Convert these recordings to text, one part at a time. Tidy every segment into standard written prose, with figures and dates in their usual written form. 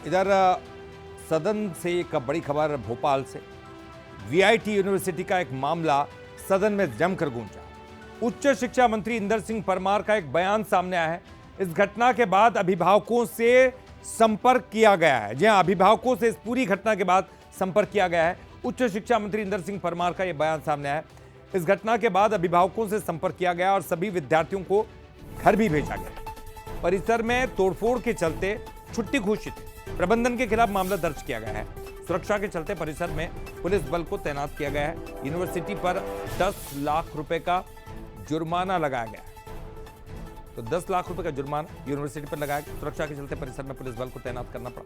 इधर सदन से एक बड़ी खबर भोपाल से। वीआईटी यूनिवर्सिटी का एक मामला सदन में जमकर गूंजा। उच्च शिक्षा मंत्री इंदर सिंह परमार का एक बयान सामने आया है। इस घटना के बाद अभिभावकों से संपर्क किया गया है। जी हां, अभिभावकों से इस पूरी घटना के बाद संपर्क किया गया है। उच्च शिक्षा मंत्री इंदर सिंह परमार का यह बयान सामने आया है। इस घटना के बाद अभिभावकों से संपर्क किया गया और सभी विद्यार्थियों को घर भी भेजा गया। परिसर में तोड़फोड़ के चलते छुट्टी घोषित है। प्रबंधन के खिलाफ मामला दर्ज किया गया है। सुरक्षा के चलते परिसर में पुलिस बल को तैनात किया गया है। यूनिवर्सिटी पर 10 लाख रुपए का जुर्माना लगाया गया है। तो 10 लाख रुपए का जुर्माना यूनिवर्सिटी पर लगाया गया। सुरक्षा के चलते परिसर में पुलिस बल को तैनात करना पड़ा।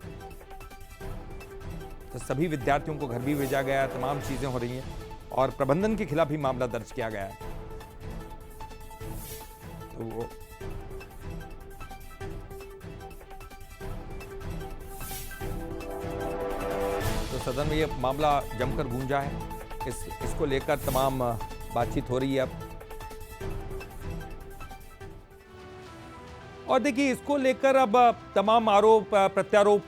तो सभी विद्यार्थियों को घर भी भेजा गया है। तमाम चीजें हो रही हैं और प्रबंधन के खिलाफ भी मामला दर्ज किया गया है। तो सदन में ये मामला जमकर गूंजा है। इसको लेकर तमाम बातचीत हो रही है अब। और देखिए, इसको लेकर अब तमाम आरोप प्रत्यारोप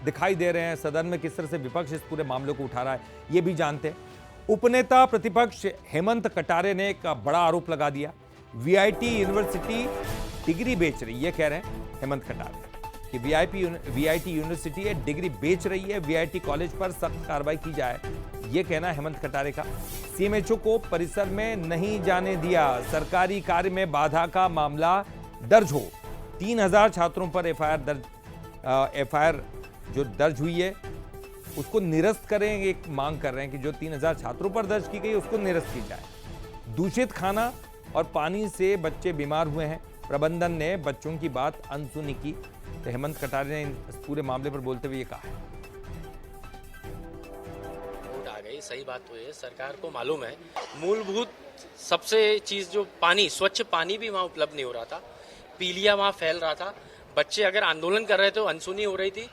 दिखाई दे रहे हैं। सदन में किस तरह से विपक्ष इस पूरे मामले को उठा रहा है ये भी जानते हैं। उपनेता प्रतिपक्ष हेमंत कटारे ने एक बड़ा आरोप लगा दिया। वीआईटी यूनिवर्सिटी डिग्री बेच रही है, कह रहे हैं हेमंत कटारे कि वीआईटी यूनिवर्सिटी डिग्री बेच रही है। वीआईटी कॉलेज पर सख्त कार्रवाई की जाए, ये कहना है हेमंत कटारे का। सीएमएचओ को परिसर में नहीं जाने दिया, सरकारी कार्य में बाधा का मामला दर्ज हो। 3000 छात्रों पर एफआईआर जो दर्ज हुई है उसको निरस्त करें, एक मांग कर रहे हैं कि जो 3000 छात्रों पर दर्ज की गई उसको निरस्त की जाए। दूषित खाना और पानी से बच्चे बीमार हुए हैं। प्रबंधन ने बच्चों की बात अनसुनी की। तो हेमंत कटारे ने इस पूरे मामले पर बोलते हुए ये कहा है। वोट आ गई, सही बात तो है, सरकार को मालूम है। मूलभूत सबसे चीज जो पानी, स्वच्छ पानी भी वहाँ उपलब्ध नहीं हो रहा था। पीलिया वहाँ फैल रहा था। बच्चे अगर आंदोलन कर रहे थे तो अनसुनी हो रही थी।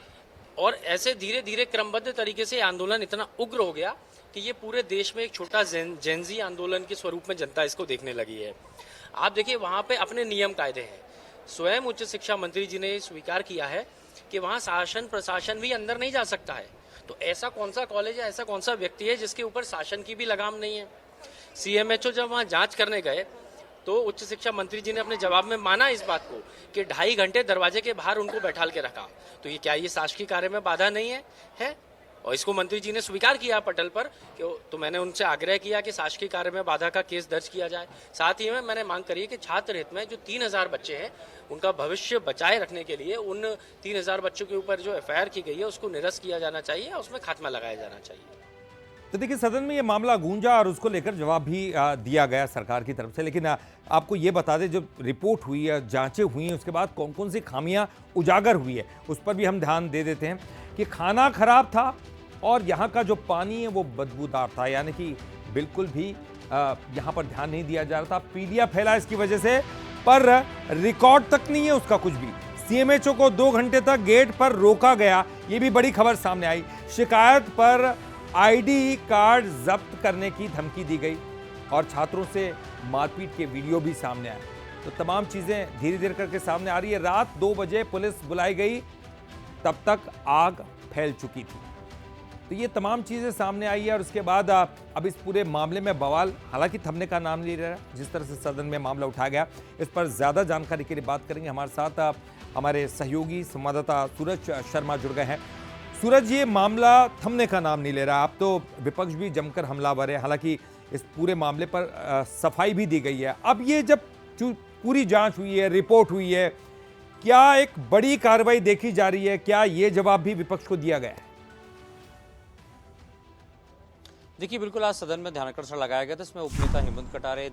और ऐसे धीरे धीरे क्रमबद्ध तरीके से आंदोलन इतना उग्र हो गया कि ये पूरे देश में एक छोटा जेनजी आंदोलन के स्वरूप में जनता इसको देखने लगी है। आप देखिए, वहाँ पे अपने नियम कायदे हैं। स्वयं उच्च शिक्षा मंत्री जी ने स्वीकार किया है कि वहाँ शासन प्रशासन भी अंदर नहीं जा सकता है। तो ऐसा कौन सा कॉलेज है, ऐसा कौन सा व्यक्ति है जिसके ऊपर शासन की भी लगाम नहीं है। सीएमएचओ जब वहाँ जांच करने गए तो उच्च शिक्षा मंत्री जी ने अपने जवाब में माना इस बात को कि 2.5 घंटे दरवाजे के बाहर उनको बैठाल के रखा। तो ये क्या, ये शासकीय कार्य में बाधा नहीं है? और इसको मंत्री जी ने स्वीकार किया पटल पर कि तो मैंने उनसे आग्रह किया कि शासकीय कार्य में बाधा का केस दर्ज किया जाए। साथ ही में मैंने मांग करी कि छात्र हित में जो 3000 बच्चे हैं उनका भविष्य बचाए रखने के लिए उन 3000 बच्चों के ऊपर जो एफआईआर की गई है उसको निरस्त किया जाना चाहिए, उसमें खात्मा लगाया जाना चाहिए। तो देखिए, सदन में ये मामला गूंजा और उसको लेकर जवाब भी दिया गया सरकार की तरफ से। लेकिन आपको ये बता दें, जब रिपोर्ट हुई है, जांचें हुई हैं, उसके बाद कौन कौन सी खामियां उजागर हुई है उस पर भी हम ध्यान दे देते हैं कि खाना खराब था और यहाँ का जो पानी है वो बदबूदार था। यानी कि बिल्कुल भी यहाँ पर ध्यान नहीं दिया जा रहा था। पीलिया फैला इसकी वजह से, पर रिकॉर्ड तक नहीं है उसका कुछ भी। सीएमएचओ को 2 घंटे तक गेट पर रोका गया, ये भी बड़ी खबर सामने आई। शिकायत पर आईडी कार्ड जब्त करने की धमकी दी गई और छात्रों से मारपीट के वीडियो भी सामने आए। तो तमाम चीजें धीरे धीरे करके सामने आ रही है। रात 2 बजे पुलिस बुलाई गई, तब तक आग फैल चुकी थी। तो ये तमाम चीजें सामने आई है और उसके बाद अब इस पूरे मामले में बवाल हालांकि थमने का नाम नहीं ले रहा। जिस तरह से सदन में मामला उठाया गया, इस पर ज्यादा जानकारी के लिए बात करेंगे। हमारे साथ हमारे सहयोगी संवाददाता सूरज शर्मा जुड़ गए हैं। सूरज, ये मामला थमने का नाम नहीं ले रहा। अब तो विपक्ष भी जमकर हमलावर है। हालांकि इस पूरे मामले पर सफाई भी दी गई है। अब ये जब पूरी जांच हुई है, रिपोर्ट हुई है, क्या एक बड़ी कार्रवाई देखी जा रही है? क्या ये जवाब भी विपक्ष को दिया गया है? देखिए, बिल्कुल आज सदन में ध्यानाकर्षण लगाया गया था। इसमें उपनेता हेमंत कटारे,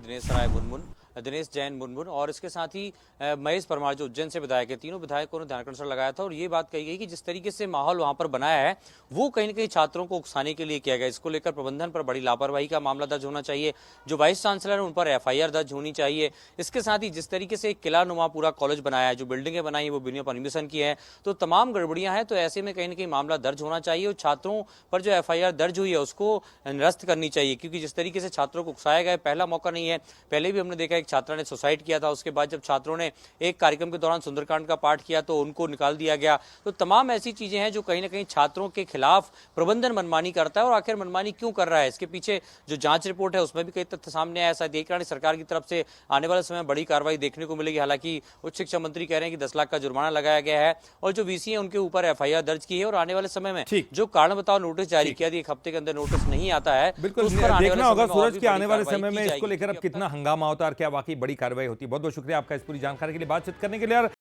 दिनेश जैन मुनमुन और इसके साथ ही महेश परमार जो उज्जैन से विधायक है, तीनों विधायकों ने ध्यानाकर्षण लगाया था। और ये बात कही गई कि जिस तरीके से माहौल वहां पर बनाया है वो कहीं न कहीं छात्रों को उकसाने के लिए किया गया। इसको लेकर प्रबंधन पर बड़ी लापरवाही का मामला दर्ज होना चाहिए। जो वाइस चांसलर है उन पर एफआईआर दर्ज होनी चाहिए। इसके साथ ही जिस तरीके से एक किला नुमा पूरा कॉलेज बनाया है, जो बिल्डिंगें बनाई है वो बिना परमिशन की है, तो तमाम गड़बड़ियां हैं। तो ऐसे में कहीं न कहीं मामला दर्ज होना चाहिए और छात्रों पर जो एफआईआर दर्ज हुई है उसको निरस्त करनी चाहिए। क्योंकि जिस तरीके से छात्रों को उकसाया गया, पहला मौका नहीं है। पहले भी हमने देखा एक छात्रा ने सुसाइड किया था, उसके बाद जब छात्रों ने एक कार्यक्रम के दौरान सुंदरकांड का पाठ किया तो उनको निकाल दिया गया। तो तमाम ऐसी चीजें हैं जो कहीं ना कहीं छात्रों के खिलाफ प्रबंधन मनमानी करता है, और आखिर मनमानी क्यों कर रहा है इसके पीछे जो जांच रिपोर्ट है उसमें भी कई तथ्य सामने आया। शायद यही कारण सरकार की तरफ से आने वाले समय में बड़ी कार्रवाई देखने को मिलेगी। हालांकि उच्च शिक्षा मंत्री कह रहे हैं कि 10 लाख का जुर्माना लगाया गया है और जो वीसी है उनके ऊपर एफआईआर दर्ज की है, और आने वाले समय में जो कारण बताओ नोटिस जारी किया, 1 हफ्ते के अंदर नोटिस नहीं आता है, बिल्कुल उस पर आने देखना वाले होगा समय में और सूरज भी कि आने बड़ी वाले कार्रवाई समय की में इसको जाएगी, लेकर अब क्योंकि कितना हंगामा होता है और क्या वाकई बड़ी कार्रवाई होती है। बहुत बहुत शुक्रिया आपका इस पूरी जानकारी के लिए, बातचीत करने के लिए।